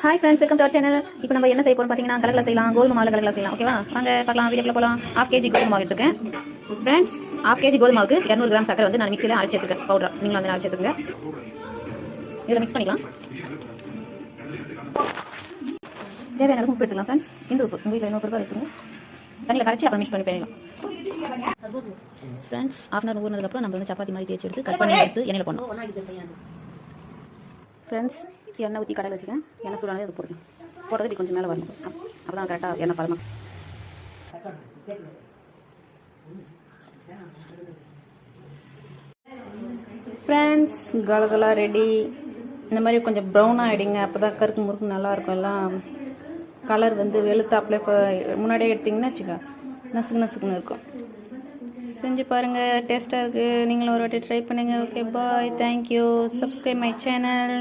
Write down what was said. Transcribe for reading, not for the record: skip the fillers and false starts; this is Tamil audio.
Hi friends, welcome to our channel. இப்போ நம்ம என்ன செய்ய போகிறோம் பார்த்தீங்கன்னா, கலரில் செய்யலாம், கோதுமை மாவில் கலரில் செய்யலாம். ஓகேவா, வாங்க பார்க்கலாம். வீடியோக்குள்ள போகலாம். 1/2 kg கோதுமை மாவு எடுத்துக்கேன் ஃப்ரெண்ட்ஸ். 1/2 kg கோதுமை மாவுக்கு 200 கிராம் சக்கரை வந்து நான் மிக்சியில் அரைச்சி எடுத்துக்கேன். பவுடர் நீங்களும் வந்து அரைச்சி எடுத்துக்கங்க. இதில் மிக்ஸ் பண்ணிக்கலாம். தேவையான அளவு உப்பு எடுத்துக்கலாம் ஃப்ரெண்ட்ஸ். இந்த உப்பு உங்கள் வீட்டில் என்ன உப்பு எடுத்துங்க. தண்ணியில் கரைச்சி அப்புறம் மிக்ஸ் பண்ணி பண்ணிடலாம் ஃப்ரெண்ட்ஸ். 1/2 hour ஊறினதுக்கப்புறம் நம்ம வந்து சப்பாத்தி மாதிரி தேய்ச்சி எடுத்து கட் பண்ணி எடுத்து எண்ணெயில் போடணும் ஃப்ரெண்ட்ஸ். எண்ணெய் ஊற்றி கடையில் வச்சுக்கேன். எண்ணெய் சூடானே அது போடுறேன். போடுறது இப்படி கொஞ்சம் மேலே வரணும். அப்போ தான் கரெக்டாக எண்ணெய் பழமா. ஃப்ரெண்ட்ஸ், கலகலா ரெடி. இந்த மாதிரி கொஞ்சம் ப்ரௌனாக ஆகிடுங்க. அப்போ தான் கருக்கு முறுக்கு நல்லாயிருக்கும். எல்லாம் கலர் வந்து வெளுத்தாப்பில் இப்போ முன்னாடியே எடுத்திங்கன்னா வச்சுக்கோ, நசுக்கு நசுக்குன்னு இருக்கும். செஞ்சு பாருங்கள், டேஸ்ட்டாக இருக்குது. நீங்களும் ஒரு வாட்டி ட்ரை பண்ணுங்கள். Okay, bye, thank you. Subscribe my channel.